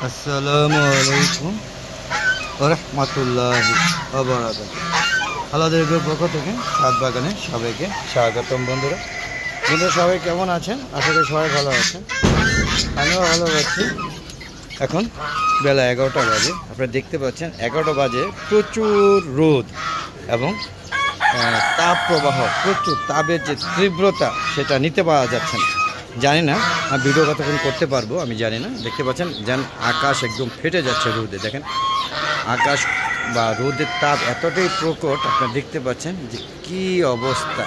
আসসালামু আলাইকুম ওয়া রাহমাতুল্লাহি ওয়া বারাকাতুহু। আলাদার পক্ষ থেকে ছাদ বাগানে সবাইকে স্বাগতম। বন্ধুরা সবাই কেমন আছেন? আশা করি সবাই ভালো আছেন, আমিও ভালো আছি। এখন বেলা 11টা বাজে, আপনারা দেখতে পাচ্ছেন 11টা বাজে। প্রচুর রোদ এবং তাপ প্রবাহ, প্রচুর তাপের যে তীব্রতা সেটা নিতে পারা যাচ্ছে না। জানি না ভিডিও কতক্ষণ করতে পারবো আমি জানি না। দেখতে পাচ্ছেন যেন আকাশ একদম ফেটে যাচ্ছে রোদে। দেখেন আকাশ বা রোদের তাপ এতটাই প্রকট, আপনারা দেখতে পাচ্ছেন যে কি অবস্থা।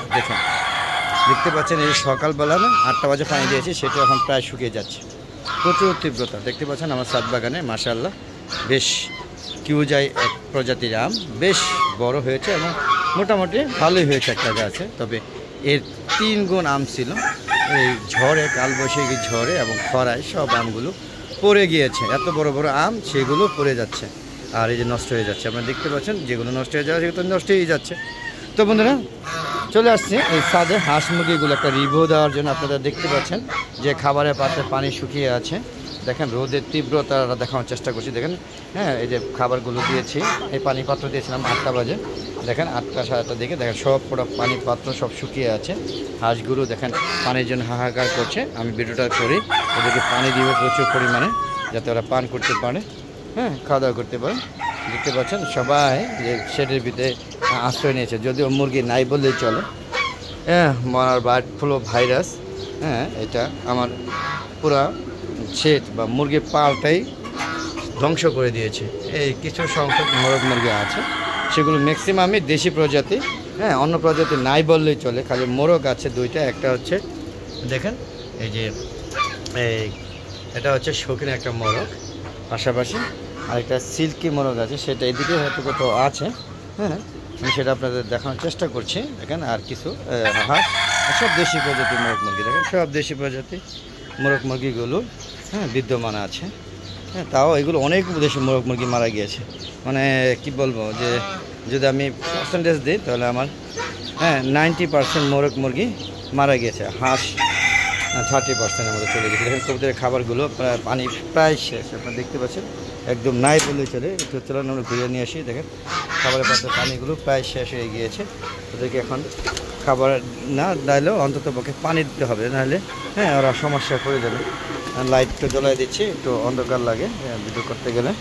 দেখতে পাচ্ছেন এই সকালবেলা না 8টা বাজে পানি দিয়েছি, সেটা এখন প্রায় শুকিয়ে যাচ্ছে। প্রচুর তীব্রতা। দেখতে পাচ্ছেন আমার ছাদ বাগানে মাশাআল্লাহ বেশ কিউজাই এক প্রজাতির আম বেশ বড় হয়েছে এবং মোটামুটি ভালোই হয়েছে একটা গাছে। তবে এর 3 গুণ আম ছিল এই ঝড়ে, কালবৈশাখী ঝড়ে এবং খরায় সব আমগুলো পড়ে গিয়েছে। এত বড় বড় আম সেগুলো পড়ে যাচ্ছে আর এই যে নষ্ট হয়ে যাচ্ছে। আপনারা দেখতে পাচ্ছেন যেগুলো নষ্ট হয়ে যাচ্ছে সেগুলো নষ্ট হয়ে যাচ্ছে। তো বন্ধুরা চলে আসছে এই ছাদে হাঁস মুরগিগুলো একটা রিভিউ দেওয়ার জন্য। আপনারা দেখতে পাচ্ছেন যে খাবারের পাত্রে পানি শুকিয়ে আছে। দেখেন রোদের তীব্রতা দেখানোর চেষ্টা করছি। দেখেন হ্যাঁ, এই যে খাবারগুলো দিয়েছি, এই পানি পাত্র দিয়েছিলাম 8টা বাজে। দেখেন 8টা সাড়ে 8টার দিকে দেখেন সব পুরো পানির পাত্র সব শুকিয়ে আছে। হাঁসগুলো দেখেন পানির জন্য হাহাকার করছে। আমি ভিডিওটা করি, ওদেরকে পানি দিব প্রচুর পরিমাণে যাতে ওরা পান করতে পারে, হ্যাঁ খাওয়া দাওয়া করতে পারে। দেখতে পাচ্ছেন সবাই যে শেডের ভিতরে আশ্রয় নিয়েছে, যদিও মুরগি নাই বললেই চলে। হ্যাঁ, মরার বার্ড ফ্লু ভাইরাস, হ্যাঁ এটা আমার পুরা শেড বা মুরগির পালটাই ধ্বংস করে দিয়েছে। এই কিছু সংখ্যক মোরগ মুরগি আছে, সেগুলো ম্যাক্সিমামই দেশি প্রজাতি। হ্যাঁ, অন্য প্রজাতি নাই বললেই চলে, খালি মোরগ আছে 2টা। একটা হচ্ছে দেখেন এই যে এটা হচ্ছে শৌখিন একটা মোরগ, পাশাপাশি আরেকটা সিল্কি মোরগ আছে, সেটা এদিকে হয়তো কোথাও আছে। হ্যাঁ, আমি সেটা আপনাদের দেখানোর চেষ্টা করছি। দেখেন আর কিছু হাঁস, সব দেশি প্রজাতির মোরগ মুরগি। দেখেন সব দেশি প্রজাতি মোরগ মুরগিগুলো হ্যাঁ বিদ্যমান আছে। হ্যাঁ, তাও এগুলো অনেক দেশি মোরগ মুরগি মারা গিয়েছে। মানে কি বলবো, যে যদি আমি পার্সেন্টেজ দিই তাহলে আমার 90% মোরগ মুরগি মারা গিয়েছে। হাঁস 30%-এর মধ্যে চলে গেছে। দেখেন কবুতরের খাবারগুলো পানি প্রায় শেষ, আপনারা দেখতে পাচ্ছেন একদম নাই বললেই চলে। একটু চলার আমরা ঘুরে নিয়ে আসি। দেখেন খাবারের পাত্রের পানিগুলো প্রায় শেষ হয়ে গিয়েছে। ওদেরকে এখন খাবার না দিলেও অন্তত পক্ষে পানি দিতে হবে, নাহলে হ্যাঁ ওরা সমস্যা পড়ে যাবে। লাইটটা জ্বলাই দিচ্ছি, একটু অন্ধকার লাগে ভিডিও করতে গেলে।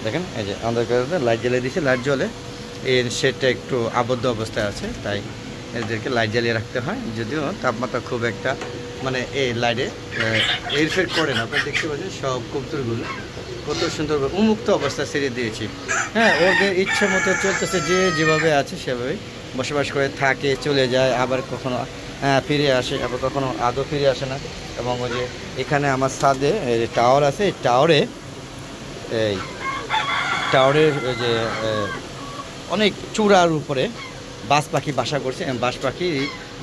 দেখেন এই যে অন্ধকারে লাইট জ্বালিয়ে দিচ্ছি, লাইট জ্বলে এর শেডটা একটু আবদ্ধ অবস্থায় আছে, তাই এদেরকে লাইট জ্বালিয়ে রাখতে হয়। যদিও তাপমাত্রা খুব একটা মানে এই লাইটে এফেক্ট করে না। আপনারা দেখতে পাচ্ছেন সব কবুতরগুলো কত সুন্দর উন্মুক্ত অবস্থায় ছেড়ে দিয়েছি। হ্যাঁ, ওদের ইচ্ছে মতো চলতেছে, যে যেভাবে আছে সেভাবেই বসবাস করে থাকে, চলে যায়, আবার কখনো ফিরে আসে, আবার কখনো আদৌ ফিরে আসে না। এবং ওই যে এখানে আমার ছাদে টাওয়ার আছে, এই টাওয়ারের যে অনেক চূড়ার উপরে বাজ পাখি বাসা করছে। বাজ পাখি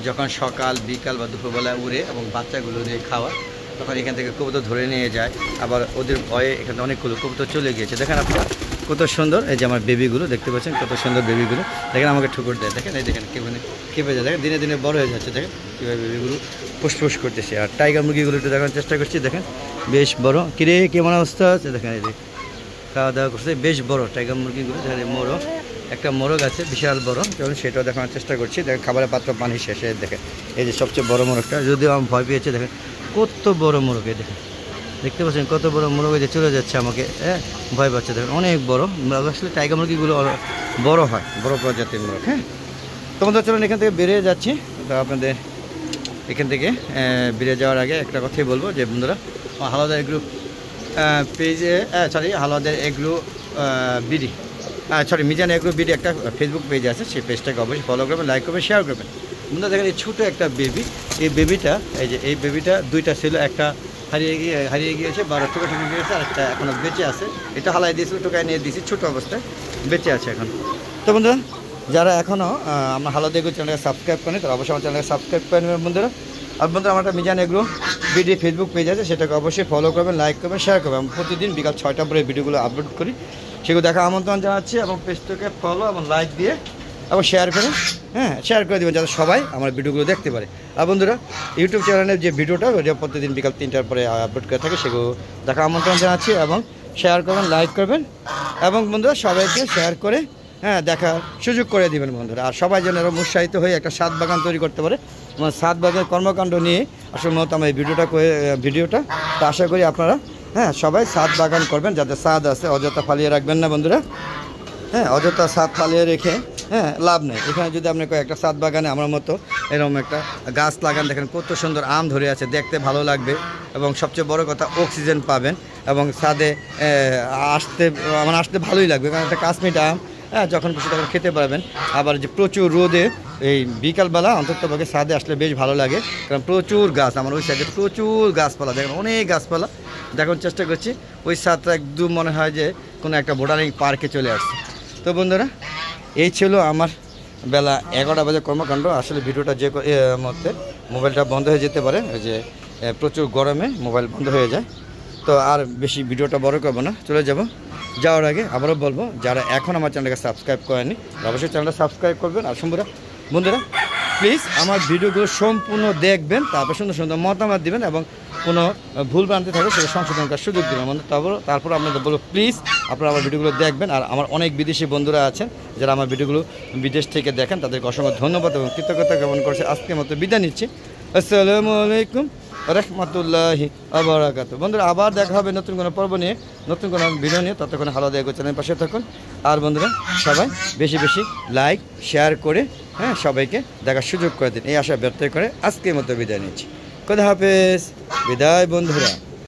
যখন সকাল বিকাল বা দুপুরবেলায় উড়ে এবং বাচ্চাগুলো দিয়ে খাওয়া, তখন এখান থেকে কবুতর ধরে নিয়ে যায়। আবার ওদের ভয়ে এখানে অনেকগুলো কবুতর চলে গিয়েছে। দেখেন আপনারা কত সুন্দর, এই যে আমার বেবিগুলো দেখতে পাচ্ছেন কত সুন্দর বেবিগুলো। দেখেন আমাকে ঠুকুর দেয়, দেখেন এই দেখেন কেঁপে যায়। দেখেন দিনে দিনে বড় হয়ে যাচ্ছে। দেখেন কীভাবে বেবিগুলো ফুসফুস করতেছে। আর টাইগার মুরগিগুলো একটু দেখানোর চেষ্টা করছি। দেখেন বেশ বড়, কিরে কেমন অবস্থা আছে? দেখেন এই যে খাওয়া দাওয়া করছে, বেশ বড় টাইগার মুরগিগুলো। দেখেন মোরগ, একটা মোরগ আছে বিশাল বড়, চলুন সেটাও দেখানোর চেষ্টা করছি। দেখেন খাবারের পাত্র পানি শেষে দেখেন এই যে সবচেয়ে বড় মোরগটা, যদিও আমি ভয় পেয়েছি। দেখেন কত বড় মোরগ, দেখেন দেখতে পাচ্ছেন কত বড় মোরগ, যে চলে যাচ্ছে আমাকে ভয় পাচ্ছে। দেখেন অনেক বড় মোরগ। আসলে টাইগার মুরগিগুলো বড় হয়, বড় প্রজাতির মোরগ। হ্যাঁ, তোমাদের চলুন এখান থেকে বেরিয়ে যাচ্ছি। তো আপনাদের এখান থেকে বেরিয়ে যাওয়ার আগে একটা কথাই বলবো যে বন্ধুরা, হালাদার এগ্রো পেজে Haladar agro BD Mizan agro BD একটা ফেসবুক পেজ আছে, সেই পেজটাকে অবশ্যই ফলো করবেন, লাইক করবেন, শেয়ার করবেন। বন্ধুরা দেখেন এই ছোটো একটা বেবি, এই বেবিটা এই বেবিটা 2টা ছিল, একটা হারিয়ে গিয়েছে, 12 থেকে ঠকে গিয়েছে, আর একটা এখনও বেঁচে আছে। এটা হালাই দিয়েছিল, টোকায় নিয়ে দিয়েছি, ছোটো অবস্থায় বেঁচে আছে এখন। তো বন্ধুরা যারা এখনও আমার হালাদা এগ্রো চ্যানেলকে সাবস্ক্রাইব করেন তারা অবশ্যই আমার চ্যানেলকে সাবস্ক্রাইব করে নেবেন বন্ধুরা। আর বন্ধুরা আমার একটা Mizan agro BD Facebook page আছে, সেটাকে অবশ্যই ফলো করবেন, লাইক করবেন, শেয়ার করবেন। আমি প্রতিদিন বিকাল 6টার পরে ভিডিওগুলো আপলোড করি, সেগুলো দেখা আমন্ত্রণ জানাচ্ছি। এবং পেজটাকে ফলো এবং লাইক দিয়ে এবং শেয়ার করে শেয়ার করে দেবেন যাতে সবাই আমার ভিডিওগুলো দেখতে পারে। আর বন্ধুরা ইউটিউব চ্যানেলের যে ভিডিওটা প্রতিদিন বিকাল 3টার পরে আপলোড করে থাকে, সেগুলো দেখা আমন্ত্রণ জানাচ্ছি এবং শেয়ার করবেন, লাইক করবেন এবং বন্ধুরা সবাইকে শেয়ার করে দেখার সুযোগ করে দিবেন বন্ধুরা। আর সবাই যেন এরকম উৎসাহিত হয়ে একটা ছাদ বাগান তৈরি করতে পারে। আমার ছাদ বাগানের কর্মকাণ্ড নিয়ে আসলে মূলত আমার এই ভিডিওটা তো আশা করি আপনারা সবাই ছাদ বাগান করবেন। যাতে ছাদ আছে অযথা ফালিয়ে রাখবেন না বন্ধুরা। অযথা ছাদ ফালিয়ে রেখে লাভ নেই। এখানে যদি আপনি একটা ছাদ বাগানে আমার মতো এরকম একটা গাছ লাগান, দেখেন কত সুন্দর আম ধরে আছে, দেখতে ভালো লাগবে এবং সবচেয়ে বড় কথা অক্সিজেন পাবেন এবং ছাদে আসতে ভালোই লাগবে, কারণ একটা কাশ্মীর আম যখন খুশি তখন খেতে পারবেন। আবার যে প্রচুর রোদে এই বিকালবেলা অন্ততপক্ষে ছাদে আসলে বেশ ভালো লাগে, কারণ প্রচুর গাছ আমার ওই সাইডে, প্রচুর গাছপালা, দেখেন অনেক গাছপালা। দেখার চেষ্টা করছি ওই ছাদটা একদম মনে হয় যে কোনো একটা বোটানিক পার্কে চলে আসছে। তো বন্ধুরা এই ছিল আমার বেলা 11টা বাজে কর্মকাণ্ড। আসলে ভিডিওটা যে মধ্যে মোবাইলটা বন্ধ হয়ে যেতে পারে, ওই যে প্রচুর গরমে মোবাইল বন্ধ হয়ে যায়। তো আর বেশি ভিডিওটা বড় করবো না, চলে যাব। যাওয়ার আগে আবারও বলবো, যারা এখন আমার চ্যানেলটাকে সাবস্ক্রাইব করেনি অবশ্যই চ্যানেলটা সাবস্ক্রাইব করবেন। আর বন্ধুরা প্লিজ আমার ভিডিওগুলো সম্পূর্ণ দেখবেন, তারপর সুন্দর সুন্দর মতামত দিবেন এবং কোনো ভুল ভ্রান্তি থাকলে সেটা সংশোধন করার সুযোগ দেবেন। তারপর আপনাদের বলবো প্লিজ আপনারা আমার ভিডিওগুলো দেখবেন। আর আমার অনেক বিদেশি বন্ধুরা আছেন যারা আমার ভিডিওগুলো বিদেশ থেকে দেখেন, তাদেরকে অসংখ্য ধন্যবাদ এবং কৃতজ্ঞতা জ্ঞাপন করছে। আজকের মতো বিদায় নিচ্ছি। আসসালামু আলাইকুম রহমতুল্লাহি ওয়া বারাকাতুহু। বন্ধুরা আবার দেখা হবে নতুন কোনো পর্ব নিয়ে, নতুন কোনো ভিডিও নিয়ে। ততক্ষণ হালাদা এগো চ্যানেলের পাশে থাকুন। আর বন্ধুরা সবাই বেশি বেশি লাইক শেয়ার করে সবাইকে দেখার সুযোগ করে দিন, এই আশা ব্যর্থ করে আজকের মতো বিদায় নিচ্ছি। খোদা হাফেজ, বিদায় বন্ধুরা।